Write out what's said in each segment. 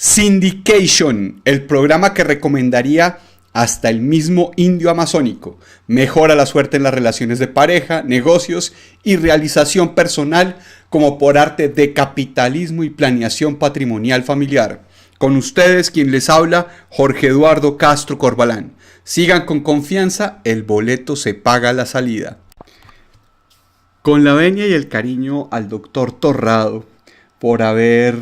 Syndication, el programa que recomendaría hasta el mismo indio amazónico. Mejora la suerte en las relaciones de pareja, negocios y realización personal como por arte de capitalismo y planeación patrimonial familiar. Con ustedes quien les habla, Jorge Eduardo Castro Corbalán. Sigan con confianza, el boleto se paga a la salida. Con la venia y el cariño al doctor Torrado por haber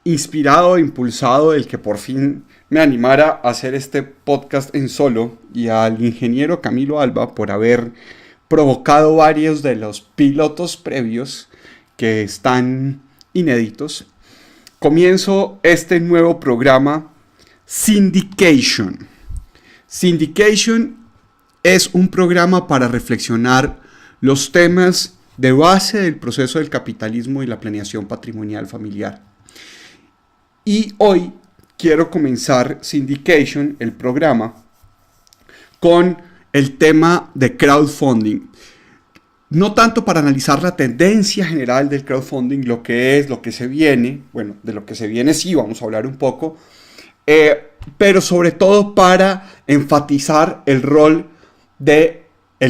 inspirado e impulsado el que por fin me animara a hacer este podcast en solo, y al ingeniero Camilo Alba por haber provocado varios de los pilotos previos que están inéditos, comienzo este nuevo programa Syndication. Syndication es un programa para reflexionar los temas de base del proceso del capitalismo y la planeación patrimonial familiar. Y hoy quiero comenzar Syndication, el programa, con el tema de crowdfunding. No tanto para analizar la tendencia general del crowdfunding, lo que es, lo que se viene. Bueno, de lo que se viene sí vamos a hablar un poco. Pero sobre todo para enfatizar el rol del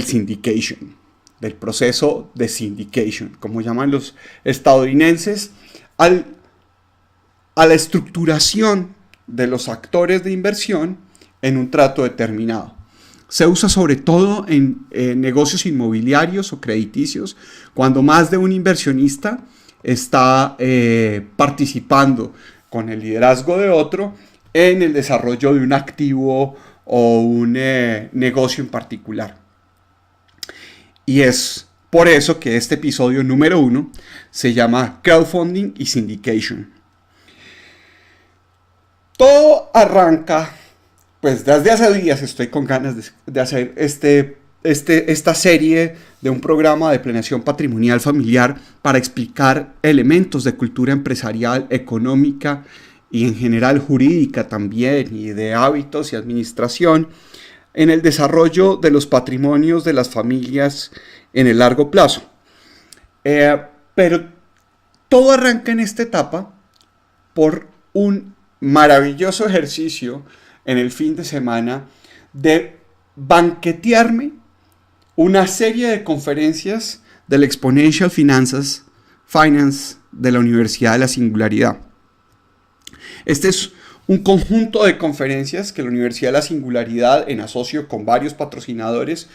syndication, del proceso de syndication, como llaman los estadounidenses, a la estructuración de los actores de inversión en un trato determinado. Se usa sobre todo en negocios inmobiliarios o crediticios, cuando más de un inversionista está participando con el liderazgo de otro en el desarrollo de un activo o un negocio en particular. Y es por eso que este episodio número 1 se llama Crowdfunding y Syndication. Todo arranca, pues desde hace días estoy con ganas de hacer esta serie de un programa de planeación patrimonial familiar para explicar elementos de cultura empresarial, económica y en general jurídica también, y de hábitos y administración en el desarrollo de los patrimonios de las familias en el largo plazo. Pero todo arranca en esta etapa por un maravilloso ejercicio en el fin de semana de banquetearme una serie de conferencias del Exponential Finance de la Universidad de la Singularidad. Este es un conjunto de conferencias que la Universidad de la Singularidad, en asocio con varios patrocinadores,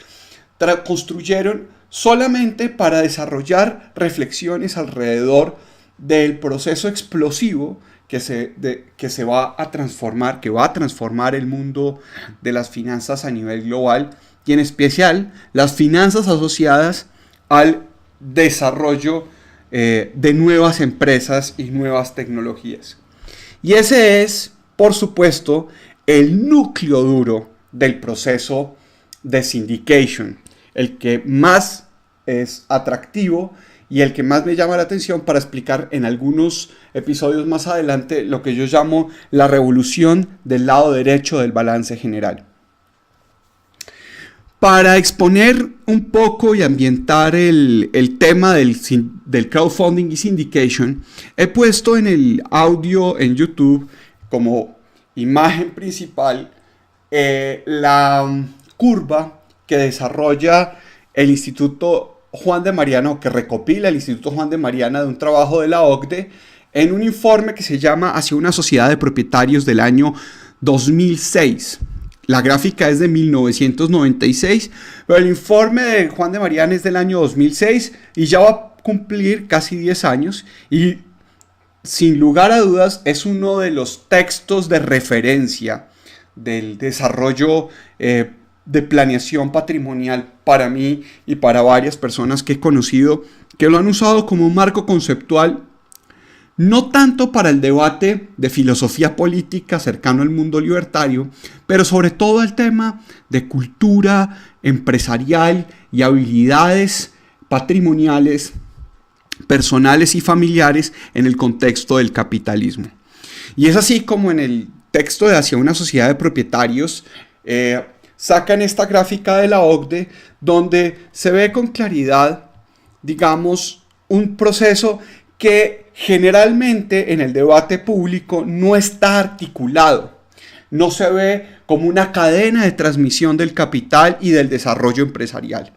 construyeron solamente para desarrollar reflexiones alrededor del proceso explosivo que se va a transformar, que va a transformar el mundo de las finanzas a nivel global, y en especial las finanzas asociadas al desarrollo de nuevas empresas y nuevas tecnologías. Y ese es, por supuesto, el núcleo duro del proceso de syndication, el que más es atractivo y el que más me llama la atención para explicar en algunos episodios más adelante lo que yo llamo la revolución del lado derecho del balance general. Para exponer un poco y ambientar el tema del crowdfunding y syndication, he puesto en el audio en YouTube como imagen principal la curva que desarrolla el Instituto Juan de Mariana, que recopila el Instituto Juan de Mariana de un trabajo de la OCDE en un informe que se llama Hacia una sociedad de propietarios del año 2006. La gráfica es de 1996, pero el informe de Juan de Mariana es del año 2006 y ya va a cumplir casi 10 años y sin lugar a dudas es uno de los textos de referencia del desarrollo de planeación patrimonial para mí y para varias personas que he conocido que lo han usado como un marco conceptual, no tanto para el debate de filosofía política cercano al mundo libertario, pero sobre todo el tema de cultura empresarial y habilidades patrimoniales, personales y familiares en el contexto del capitalismo. Y es así como en el texto de Hacia una sociedad de propietarios sacan esta gráfica de la OCDE donde se ve con claridad, digamos, un proceso que generalmente en el debate público no está articulado, no se ve como una cadena de transmisión del capital y del desarrollo empresarial.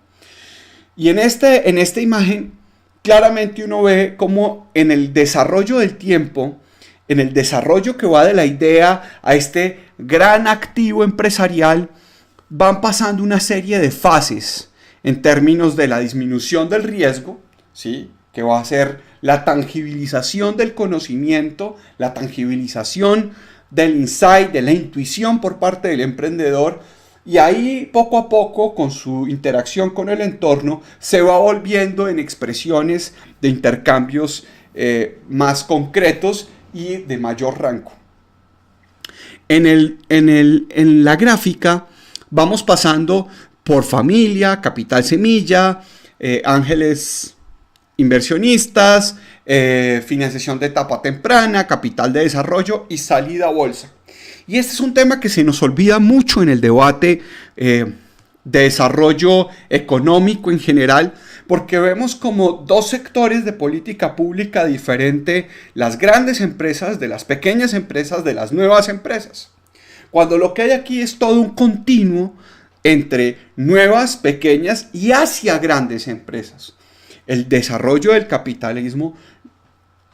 Y en esta imagen claramente uno ve cómo en el desarrollo del tiempo, en el desarrollo que va de la idea a este gran activo empresarial, van pasando una serie de fases en términos de la disminución del riesgo, ¿sí?, que va a ser la tangibilización del conocimiento, la tangibilización del insight, de la intuición por parte del emprendedor, y ahí poco a poco, con su interacción con el entorno, se va volviendo en expresiones de intercambios más concretos y de mayor rango. En la gráfica vamos pasando por familia, capital semilla, ángeles inversionistas, financiación de etapa temprana, capital de desarrollo y salida a bolsa. Y este es un tema que se nos olvida mucho en el debate de desarrollo económico en general, porque vemos como dos sectores de política pública diferente, las grandes empresas de las pequeñas empresas de las nuevas empresas. Cuando lo que hay aquí es todo un continuo entre nuevas, pequeñas y hacia grandes empresas. El desarrollo del capitalismo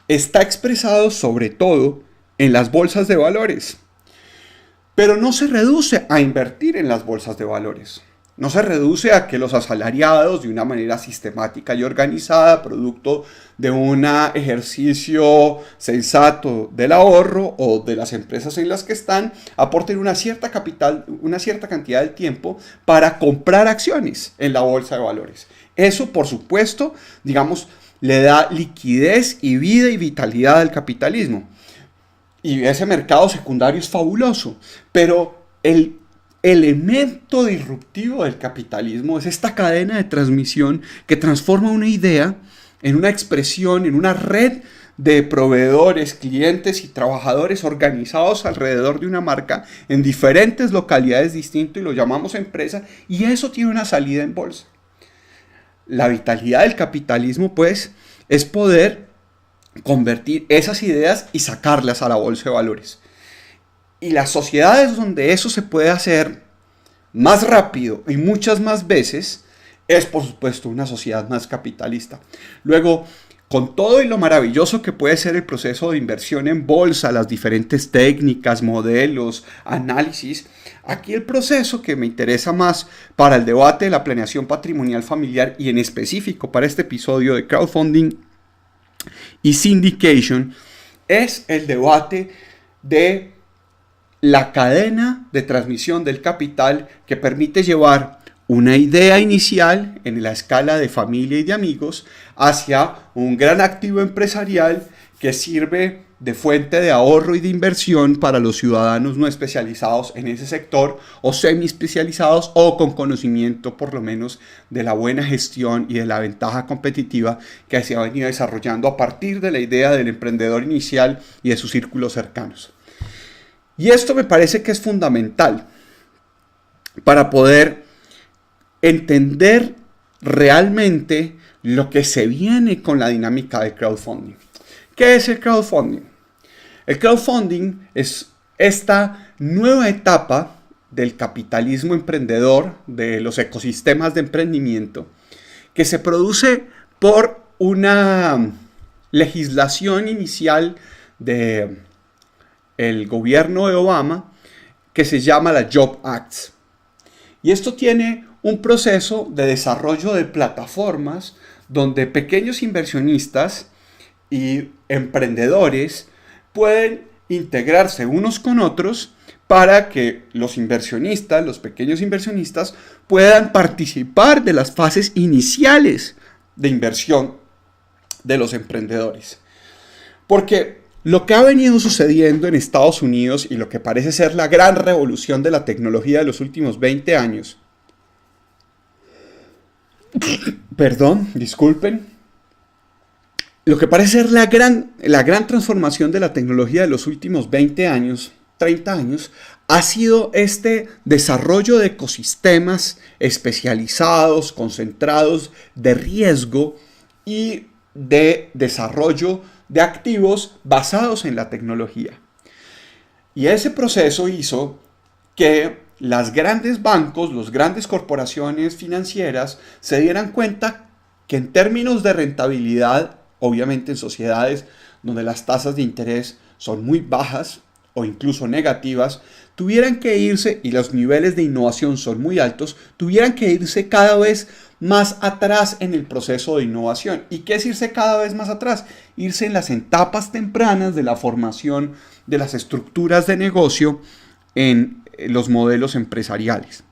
está expresado sobre todo en las bolsas de valores. Pero no se reduce a invertir en las bolsas de valores. No se reduce a que los asalariados, de una manera sistemática y organizada, producto de un ejercicio sensato del ahorro o de las empresas en las que están, aporten una cierta cantidad de tiempo para comprar acciones en la bolsa de valores. Eso, por supuesto, digamos, le da liquidez y vida y vitalidad al capitalismo. Y ese mercado secundario es fabuloso, pero el elemento disruptivo del capitalismo es esta cadena de transmisión que transforma una idea en una expresión, en una red de proveedores, clientes y trabajadores organizados alrededor de una marca en diferentes localidades distintas y lo llamamos empresa, y eso tiene una salida en bolsa. La vitalidad del capitalismo, pues, es poder convertir esas ideas y sacarlas a la bolsa de valores. Y las sociedades donde eso se puede hacer más rápido y muchas más veces es, por supuesto, una sociedad más capitalista. Luego, con todo y lo maravilloso que puede ser el proceso de inversión en bolsa, las diferentes técnicas, modelos, análisis, aquí el proceso que me interesa más para el debate de la planeación patrimonial familiar y en específico para este episodio de crowdfunding y syndication es el debate de la cadena de transmisión del capital que permite llevar una idea inicial en la escala de familia y de amigos hacia un gran activo empresarial que sirve de fuente de ahorro y de inversión para los ciudadanos no especializados en ese sector o semi especializados o con conocimiento por lo menos de la buena gestión y de la ventaja competitiva que se ha venido desarrollando a partir de la idea del emprendedor inicial y de sus círculos cercanos. Y esto me parece que es fundamental para poder entender realmente lo que se viene con la dinámica del crowdfunding. ¿Qué es el crowdfunding? El crowdfunding es esta nueva etapa del capitalismo emprendedor, de los ecosistemas de emprendimiento, que se produce por una legislación inicial del gobierno de Obama que se llama la Job Act. Y esto tiene un proceso de desarrollo de plataformas donde pequeños inversionistas y emprendedores pueden integrarse unos con otros para que los inversionistas, los pequeños inversionistas, puedan participar de las fases iniciales de inversión de los emprendedores. Porque lo que ha venido sucediendo en Estados Unidos y lo que parece ser la gran revolución de la tecnología de los últimos 20 años, lo que parece ser la gran transformación de la tecnología de los últimos 20 años, 30 años, ha sido este desarrollo de ecosistemas especializados, concentrados, de riesgo y de desarrollo de activos basados en la tecnología. Y ese proceso hizo que las grandes bancos, las grandes corporaciones financieras se dieran cuenta que en términos de rentabilidad, obviamente en sociedades donde las tasas de interés son muy bajas o incluso negativas, tuvieran que irse, y los niveles de innovación son muy altos, tuvieran que irse cada vez más atrás en el proceso de innovación. ¿Y qué es irse cada vez más atrás? Irse en las etapas tempranas de la formación de las estructuras de negocio en los modelos empresariales.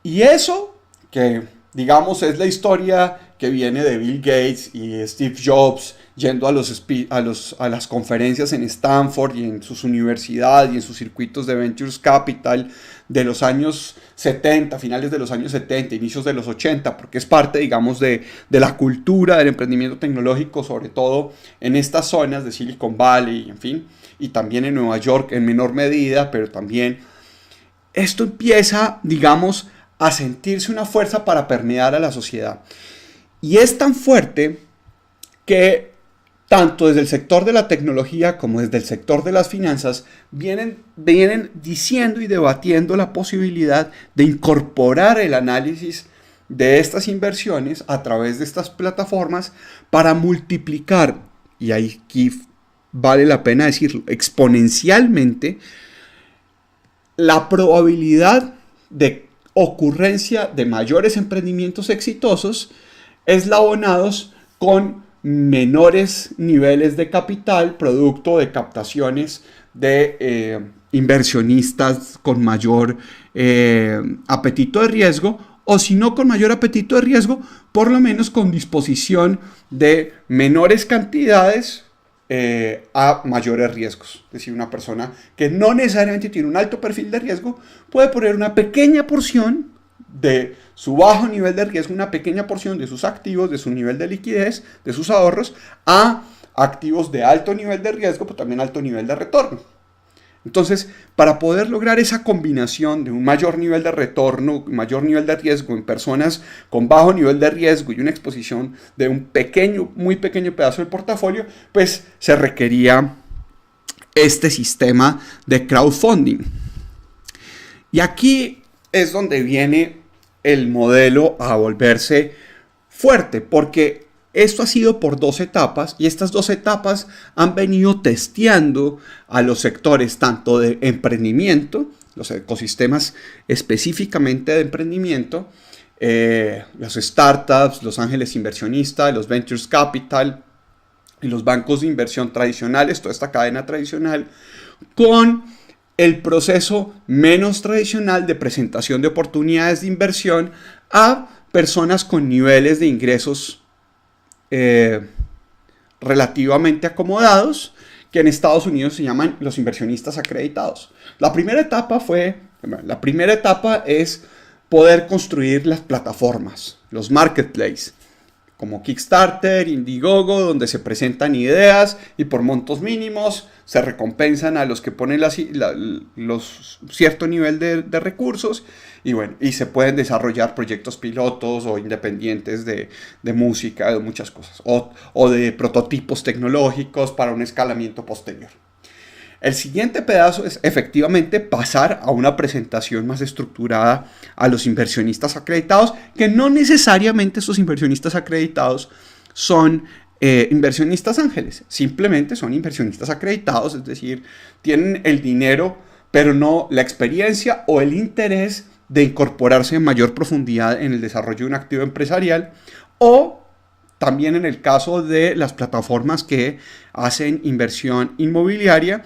Y eso, que digamos es la historia que viene de Bill Gates y Steve Jobs yendo a las conferencias en Stanford y en sus universidades y en sus circuitos de Ventures Capital de los años 70, finales de los años 70, inicios de los 80, porque es parte, digamos, de la cultura del emprendimiento tecnológico, sobre todo en estas zonas de Silicon Valley, en fin, y también en Nueva York en menor medida, pero también esto empieza, digamos, a sentirse una fuerza para permear a la sociedad. Y es tan fuerte que tanto desde el sector de la tecnología como desde el sector de las finanzas vienen diciendo y debatiendo la posibilidad de incorporar el análisis de estas inversiones a través de estas plataformas para multiplicar, y aquí vale la pena decirlo, exponencialmente la probabilidad de ocurrencia de mayores emprendimientos exitosos eslabonados con menores niveles de capital, producto de captaciones de inversionistas con mayor apetito de riesgo, o si no con mayor apetito de riesgo, por lo menos con disposición de menores cantidades a mayores riesgos. Es decir, una persona que no necesariamente tiene un alto perfil de riesgo puede poner una pequeña porción de su bajo nivel de riesgo, una pequeña porción de sus activos, de su nivel de liquidez, de sus ahorros, a activos de alto nivel de riesgo, pero también alto nivel de retorno. Entonces, para poder lograr esa combinación de un mayor nivel de retorno, un mayor nivel de riesgo en personas con bajo nivel de riesgo y una exposición de un pequeño, muy pequeño pedazo del portafolio, pues se requería este sistema de crowdfunding. Y aquí es donde viene el modelo a volverse fuerte, porque esto ha sido por 2 etapas, y estas 2 etapas han venido testeando a los sectores tanto de emprendimiento, los ecosistemas específicamente de emprendimiento, los startups, los ángeles inversionistas, los ventures capital y los bancos de inversión tradicionales, toda esta cadena tradicional, con el proceso menos tradicional de presentación de oportunidades de inversión a personas con niveles de ingresos relativamente acomodados, que en Estados Unidos se llaman los inversionistas acreditados. La primera etapa es poder construir las plataformas, los marketplaces, como Kickstarter, Indiegogo, donde se presentan ideas y por montos mínimos se recompensan a los que ponen cierto nivel de recursos, y bueno, y se pueden desarrollar proyectos pilotos o independientes de música, de muchas cosas, o de prototipos tecnológicos para un escalamiento posterior. El siguiente pedazo es efectivamente pasar a una presentación más estructurada a los inversionistas acreditados, que no necesariamente estos inversionistas acreditados son inversionistas ángeles, simplemente son inversionistas acreditados, es decir, tienen el dinero, pero no la experiencia o el interés de incorporarse en mayor profundidad en el desarrollo de un activo empresarial, o también en el caso de las plataformas que hacen inversión inmobiliaria,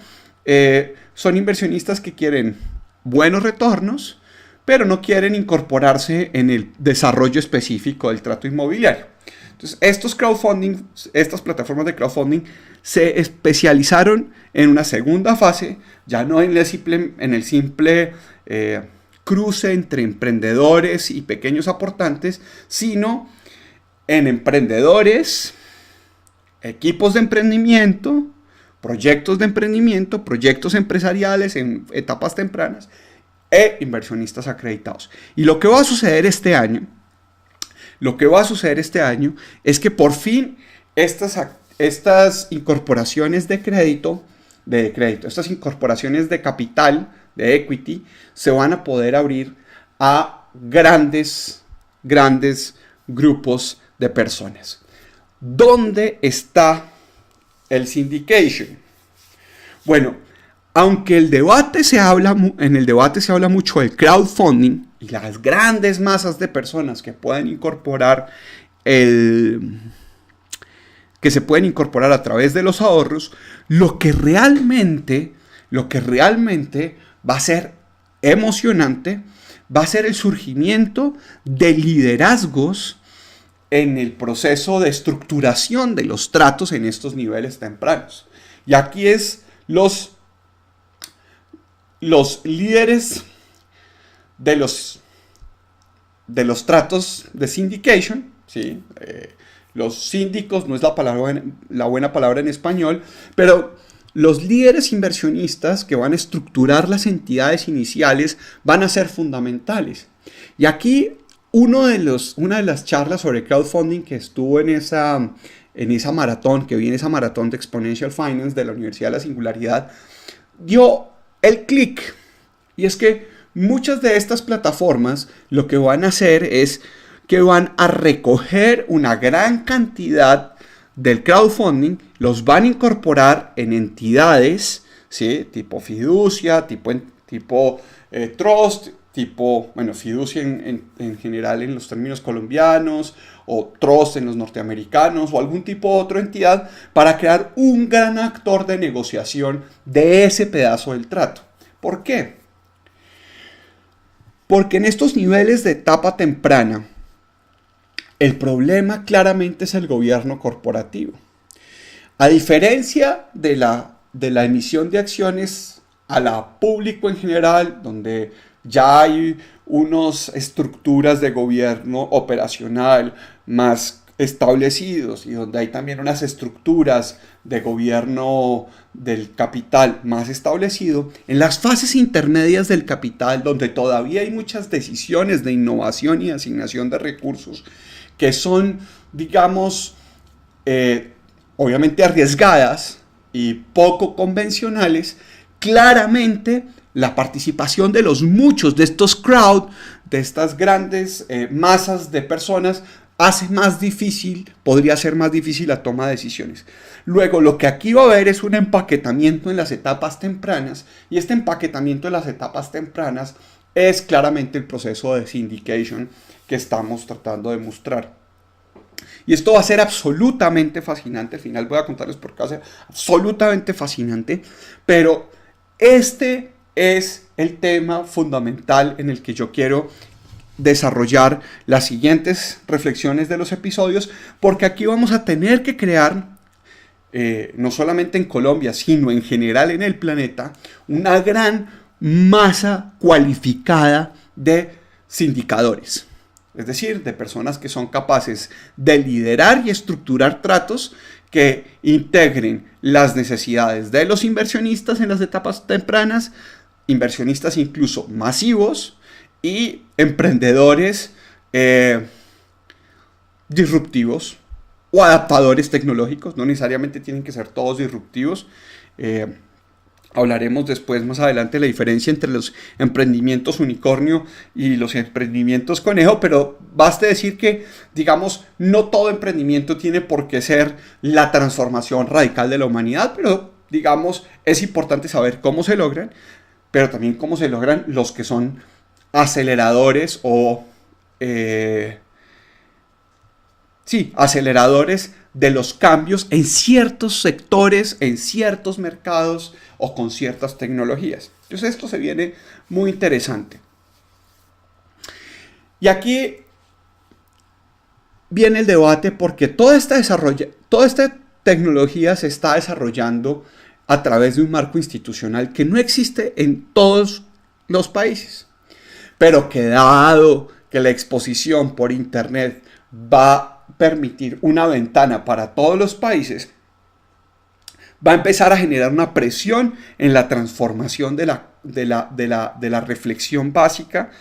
son inversionistas que quieren buenos retornos, pero no quieren incorporarse en el desarrollo específico del trato inmobiliario. Entonces, estas plataformas de crowdfunding se especializaron en una segunda fase, ya no en el simple cruce entre emprendedores y pequeños aportantes, sino en emprendedores, equipos de emprendimiento, proyectos de emprendimiento, proyectos empresariales en etapas tempranas e inversionistas acreditados. Y lo que va a suceder este año es que por fin estas incorporaciones de crédito, estas incorporaciones de capital, de equity, se van a poder abrir a grandes grupos de personas. ¿Dónde está el syndication? Bueno, aunque en el debate se habla mucho del crowdfunding y las grandes masas de personas que pueden incorporar que se pueden incorporar a través de los ahorros, lo que realmente va a ser emocionante va a ser el surgimiento de liderazgos en el proceso de estructuración de los tratos en estos niveles tempranos. Y aquí es los líderes de los tratos de syndication, ¿sí? Los síndicos no es la buena palabra en español, pero los líderes inversionistas que van a estructurar las entidades iniciales van a ser fundamentales. Y aquí una de las charlas sobre crowdfunding que estuvo en esa maratón, que vi en esa maratón de Exponential Finance de la Universidad de la Singularidad, dio el clic. Y es que muchas de estas plataformas lo que van a hacer es que van a recoger una gran cantidad del crowdfunding, los van a incorporar en entidades, ¿sí? Tipo fiducia, tipo trust, fiducia en general en los términos colombianos, o trust en los norteamericanos, o algún tipo de otra entidad, para crear un gran actor de negociación de ese pedazo del trato. ¿Por qué? Porque en estos niveles de etapa temprana, el problema claramente es el gobierno corporativo. A diferencia de la emisión de acciones a la público en general, donde ya hay unas estructuras de gobierno operacional más establecidos y donde hay también unas estructuras de gobierno del capital más establecido, en las fases intermedias del capital, donde todavía hay muchas decisiones de innovación y asignación de recursos, que son, digamos, obviamente arriesgadas y poco convencionales, claramente la participación de los muchos de estos crowd, de estas grandes masas de personas, podría ser más difícil la toma de decisiones. Luego, lo que aquí va a haber es un empaquetamiento en las etapas tempranas, y este empaquetamiento en las etapas tempranas es claramente el proceso de syndication que estamos tratando de mostrar. Y esto va a ser absolutamente fascinante. Al final voy a contarles por qué va a ser absolutamente fascinante. Pero este es el tema fundamental en el que yo quiero desarrollar las siguientes reflexiones de los episodios, porque aquí vamos a tener que crear, no solamente en Colombia, sino en general en el planeta, una gran masa cualificada de sindicadores. Es decir, de personas que son capaces de liderar y estructurar tratos que integren las necesidades de los inversionistas en las etapas tempranas, inversionistas incluso masivos y emprendedores disruptivos o adaptadores tecnológicos. No necesariamente tienen que ser todos disruptivos. Hablaremos después, más adelante, la diferencia entre los emprendimientos unicornio y los emprendimientos conejo, pero baste decir que, digamos, no todo emprendimiento tiene por qué ser la transformación radical de la humanidad, pero, digamos, es importante saber cómo se logran, pero también cómo se logran los que son aceleradores o aceleradores de los cambios en ciertos sectores, en ciertos mercados o con ciertas tecnologías. Entonces esto se viene muy interesante. Y aquí viene el debate, porque toda esta tecnología se está desarrollando a través de un marco institucional que no existe en todos los países, pero que dado que la exposición por internet va a permitir una ventana para todos los países, va a empezar a generar una presión en la transformación de la reflexión básica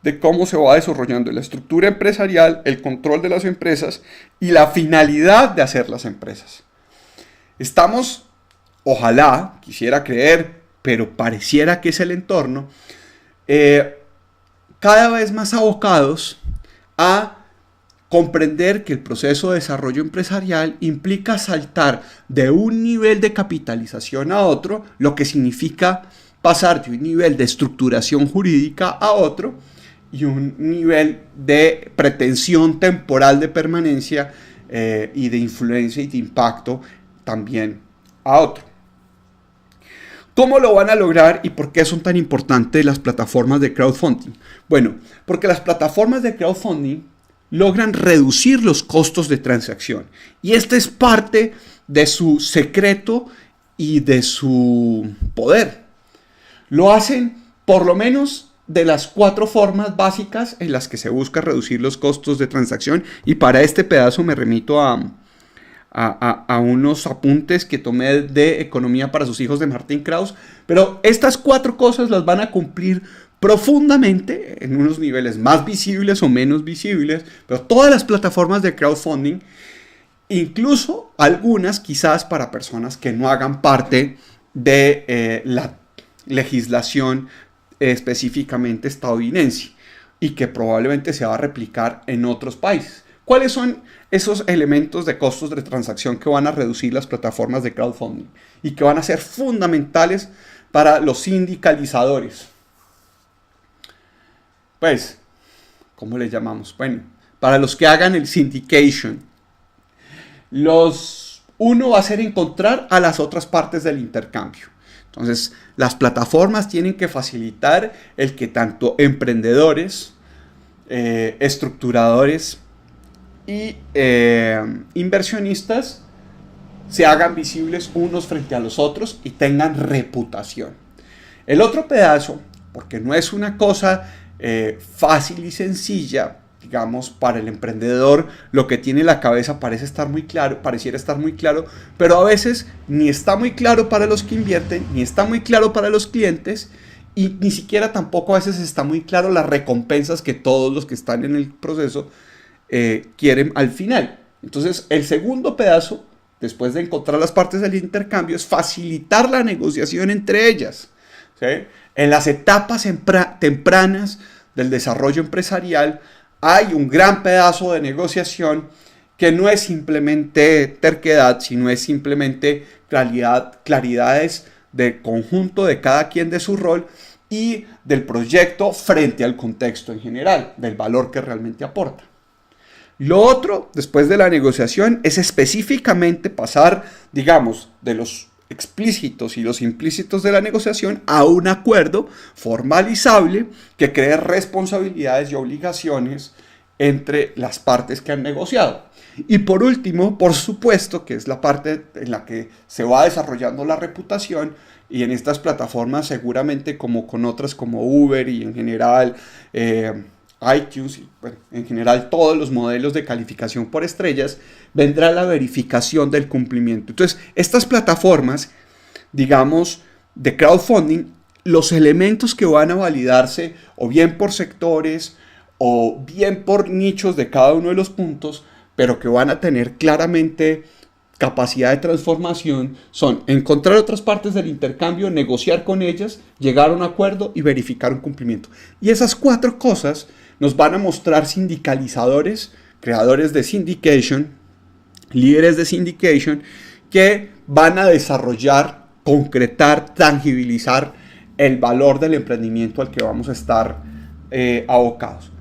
de cómo se va desarrollando la estructura empresarial, el control de las empresas y la finalidad de hacer las empresas. Estamos, ojalá, quisiera creer, pero pareciera que es el entorno, cada vez más abocados a comprender que el proceso de desarrollo empresarial implica saltar de un nivel de capitalización a otro, lo que significa pasar de un nivel de estructuración jurídica a otro y un nivel de pretensión temporal de permanencia y de influencia y de impacto también a otro. ¿Cómo lo van a lograr y por qué son tan importantes las plataformas de crowdfunding? Bueno, porque las plataformas de crowdfunding logran reducir los costos de transacción. Y este es parte de su secreto y de su poder. Lo hacen por lo menos de las 4 formas básicas en las que se busca reducir los costos de transacción. Y para este pedazo me remito a unos apuntes que tomé de Economía para sus hijos de Martin Krauss. Pero estas 4 cosas las van a cumplir profundamente en unos niveles más visibles o menos visibles, pero todas las plataformas de crowdfunding, incluso algunas quizás para personas que no hagan parte de la legislación específicamente estadounidense y que probablemente se va a replicar en otros países. ¿Cuáles son esos elementos de costos de transacción que van a reducir las plataformas de crowdfunding y que van a ser fundamentales para los sindicalizadores? Pues, ¿cómo le llamamos? Bueno, para los que hagan el syndication, uno va a ser encontrar a las otras partes del intercambio. Entonces, las plataformas tienen que facilitar el que tanto emprendedores, estructuradores y inversionistas se hagan visibles unos frente a los otros y tengan reputación. El otro pedazo, porque no es una cosa fácil y sencilla, digamos, para el emprendedor, lo que tiene en la cabeza pareciera estar muy claro, pero a veces ni está muy claro para los que invierten, ni está muy claro para los clientes, y ni siquiera tampoco a veces está muy claro las recompensas que todos los que están en el proceso quieren al final. Entonces, el segundo pedazo, después de encontrar las partes del intercambio, es facilitar la negociación entre ellas, ¿sí? En las etapas tempranas del desarrollo empresarial hay un gran pedazo de negociación que no es simplemente terquedad, sino es simplemente claridades del conjunto de cada quien de su rol y del proyecto frente al contexto en general, del valor que realmente aporta. Lo otro, después de la negociación, es específicamente pasar, digamos, de los explícitos y los implícitos de la negociación a un acuerdo formalizable que cree responsabilidades y obligaciones entre las partes que han negociado. Y por último, por supuesto, que es la parte en la que se va desarrollando la reputación, y en estas plataformas seguramente como con otras como Uber y en general iTunes, y, bueno, en general todos los modelos de calificación por estrellas, vendrá la verificación del cumplimiento. Entonces, estas plataformas, digamos, de crowdfunding, los elementos que van a validarse o bien por sectores o bien por nichos de cada uno de los puntos, pero que van a tener claramente capacidad de transformación, son encontrar otras partes del intercambio, negociar con ellas, llegar a un acuerdo y verificar un cumplimiento. Y esas 4 cosas nos van a mostrar sindicalizadores, creadores de syndication, líderes de syndication, que van a desarrollar, concretar, tangibilizar el valor del emprendimiento al que vamos a estar abocados.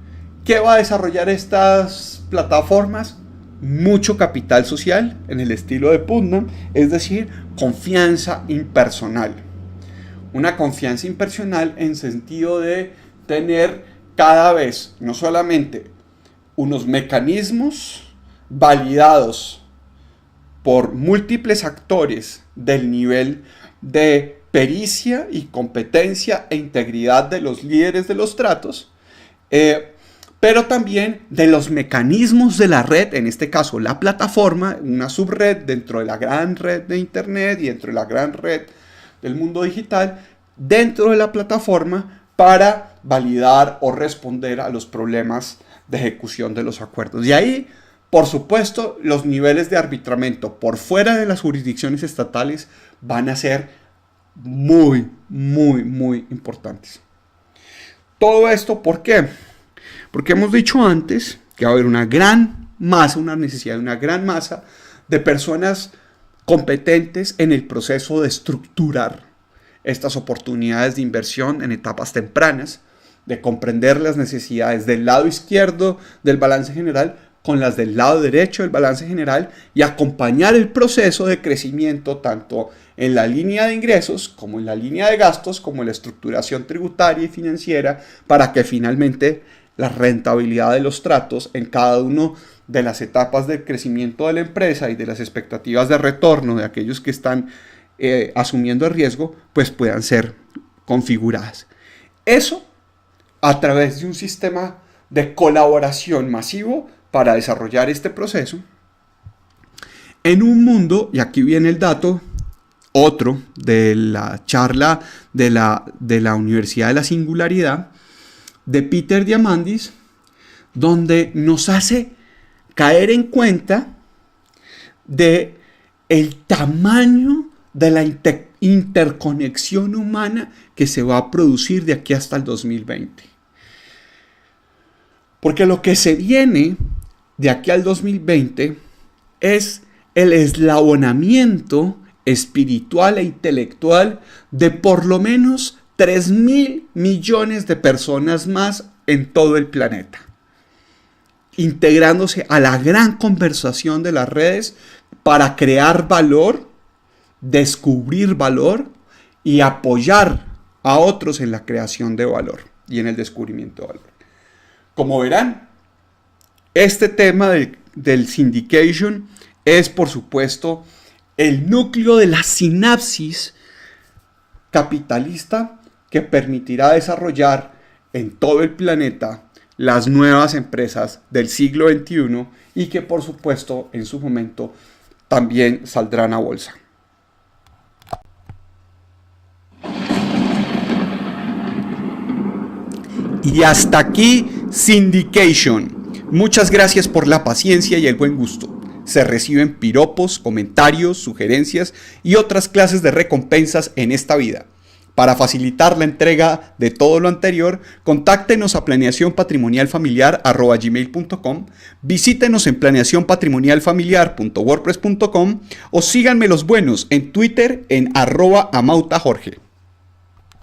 ¿Qué va a desarrollar estas plataformas? Mucho capital social en el estilo de Putnam, es decir, confianza impersonal. Una confianza impersonal en sentido de tener cada vez no solamente unos mecanismos validados por múltiples actores del nivel de pericia y competencia e integridad de los líderes de los tratos, pero también de los mecanismos de la red, en este caso la plataforma, una subred dentro de la gran red de Internet y dentro de la gran red del mundo digital, dentro de la plataforma para validar o responder a los problemas de ejecución de los acuerdos. Y ahí Por supuesto, los niveles de arbitramiento por fuera de las jurisdicciones estatales van a ser muy, muy, muy importantes. Todo esto, ¿por qué? Porque hemos dicho antes que va a haber una necesidad de una gran masa de personas competentes en el proceso de estructurar estas oportunidades de inversión en etapas tempranas, de comprender las necesidades del lado izquierdo del balance general con las del lado derecho del balance general y acompañar el proceso de crecimiento tanto en la línea de ingresos como en la línea de gastos, como en la estructuración tributaria y financiera, para que finalmente la rentabilidad de los tratos en cada una de las etapas del crecimiento de la empresa y de las expectativas de retorno de aquellos que están asumiendo el riesgo, pues puedan ser configuradas. Eso a través de un sistema de colaboración masivo para desarrollar este proceso en un mundo, y aquí viene el dato, otro de la charla de la Universidad de la Singularidad, de Peter Diamandis, donde nos hace caer en cuenta de el tamaño de la interconexión humana que se va a producir de aquí hasta el 2020. Porque lo que se viene de aquí al 2020 es el eslabonamiento espiritual e intelectual de por lo menos 3.000 millones de personas más en todo el planeta, integrándose a la gran conversación de las redes para crear valor, descubrir valor y apoyar a otros en la creación de valor y en el descubrimiento de valor. Como verán, este tema del syndication es, por supuesto, el núcleo de la sinapsis capitalista que permitirá desarrollar en todo el planeta las nuevas empresas del siglo XXI y que, por supuesto, en su momento también saldrán a bolsa. Y hasta aquí Syndication. Muchas gracias por la paciencia y el buen gusto. Se reciben piropos, comentarios, sugerencias y otras clases de recompensas en esta vida. Para facilitar la entrega de todo lo anterior, contáctenos a planeacionpatrimonialfamiliar@gmail.com, visítenos en planeacionpatrimonialfamiliar.wordpress.com o síganme los buenos en Twitter en @amautajorge.